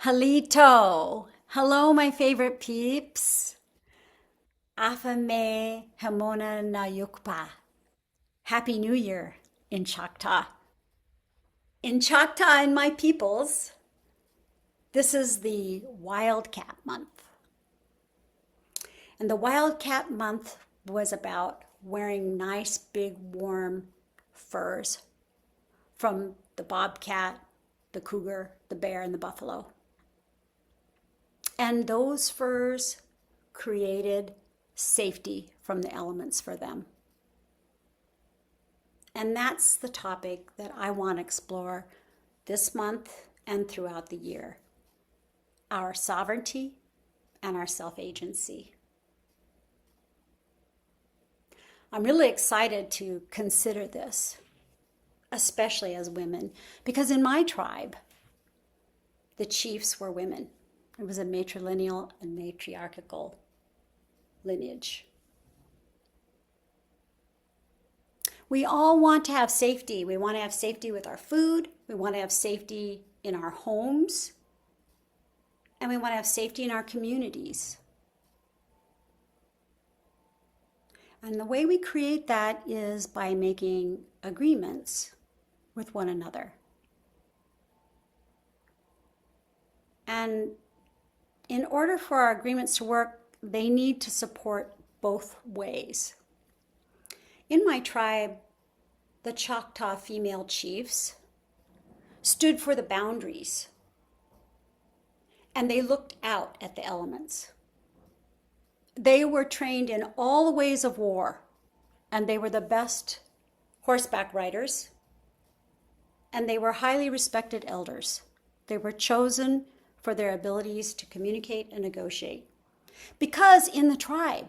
Halito. Hello, my favorite peeps. Afame Hamona na Yukpa. Happy New Year in Choctaw. In Choctaw and my peoples, this is the Wildcat Month. And the Wildcat Month was about wearing nice, big, warm furs from the bobcat, the cougar, the bear, and the buffalo. And those furs created safety from the elements for them. And that's the topic that I want to explore this month and throughout the year. Our sovereignty and our self-agency. I'm really excited to consider this, especially as women, because in my tribe, the chiefs were women. It was a matrilineal and matriarchal lineage. We all want to have safety. We want to have safety with our food. We want to have safety in our homes. And we want to have safety in our communities. And the way we create that is by making agreements with one another. And in order for our agreements to work, they need to support both ways. In my tribe, the Choctaw female chiefs stood for the boundaries, and they looked out at the elements. They were trained in all the ways of war, and they were the best horseback riders, and they were highly respected elders. They were chosen for their abilities to communicate and negotiate. Because in the tribe,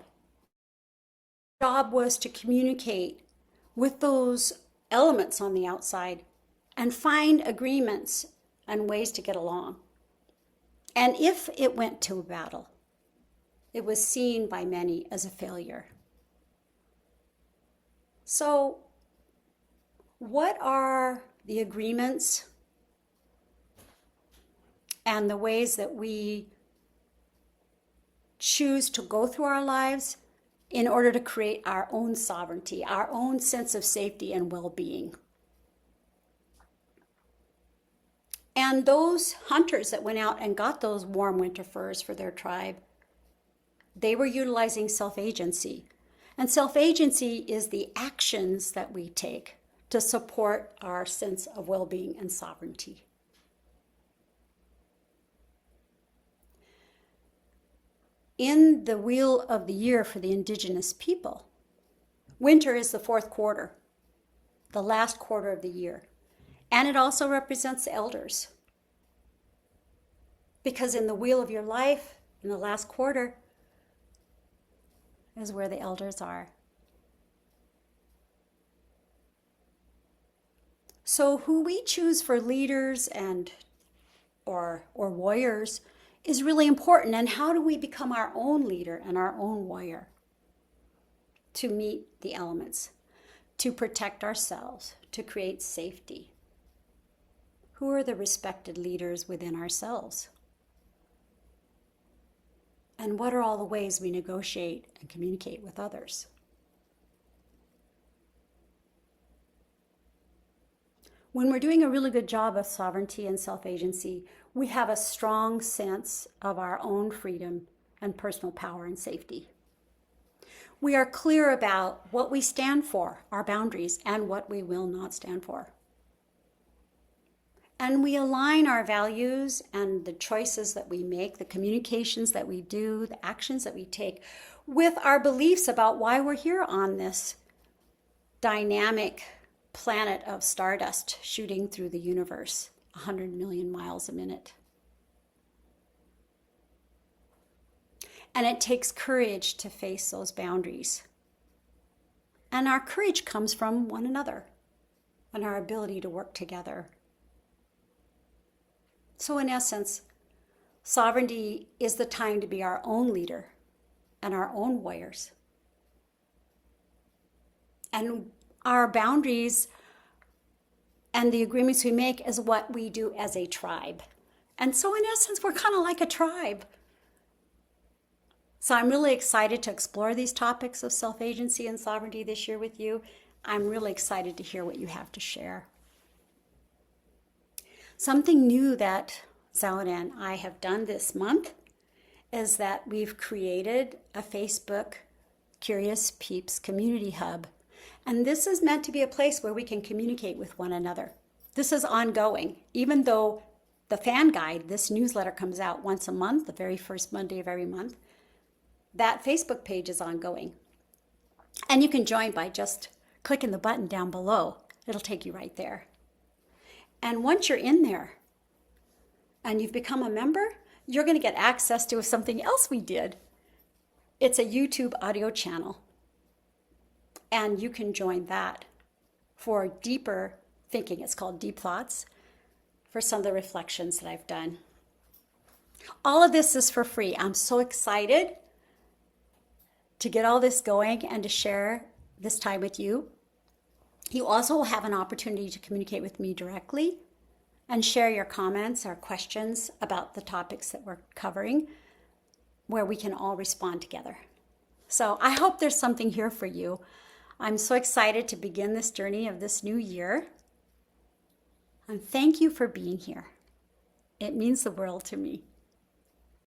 the job was to communicate with those elements on the outside and find agreements and ways to get along. And if it went to a battle, it was seen by many as a failure. So, what are the agreements and the ways that we choose to go through our lives in order to create our own sovereignty, our own sense of safety and well-being? And those hunters that went out and got those warm winter furs for their tribe, they were utilizing self-agency. And self-agency is the actions that we take to support our sense of well-being and sovereignty. In the wheel of the year for the Indigenous people, winter is the fourth quarter, the last quarter of the year. And it also represents the elders. Because in the wheel of your life, in the last quarter, is where the elders are. So who we choose for leaders and or warriors is really important. And how do we become our own leader and our own warrior to meet the elements, to protect ourselves, to create safety? Who are the respected leaders within ourselves? And what are all the ways we negotiate and communicate with others? When we're doing a really good job of sovereignty and self-agency, we have a strong sense of our own freedom and personal power and safety. We are clear about what we stand for, our boundaries, and what we will not stand for. And we align our values and the choices that we make, the communications that we do, the actions that we take, with our beliefs about why we're here on this dynamic planet of stardust shooting through the universe, 100 million miles a minute. And it takes courage to face those boundaries. And our courage comes from one another and our ability to work together. So in essence, sovereignty is the time to be our own leader and our own warriors. And our boundaries and the agreements we make is what we do as a tribe. And so in essence, we're kind of like a tribe. So I'm really excited to explore these topics of self-agency and sovereignty this year with you. I'm really excited to hear what you have to share. Something new that Zalad and I have done this month is that we've created a Facebook Curious Peeps community hub. And this is meant to be a place where we can communicate with one another. This is ongoing, even though the fan guide, this newsletter comes out once a month, the very first Monday of every month. That Facebook page is ongoing. And you can join by just clicking the button down below. It'll take you right there. And once you're in there and you've become a member, you're going to get access to something else we did. It's a YouTube audio channel. And you can join that for deeper thinking. It's called Deep Thoughts, for some of the reflections that I've done. All of this is for free. I'm so excited to get all this going and to share this time with you. You also will have an opportunity to communicate with me directly and share your comments or questions about the topics that we're covering, where we can all respond together. So I hope there's something here for you. I'm so excited to begin this journey of this new year. And thank you for being here. It means the world to me.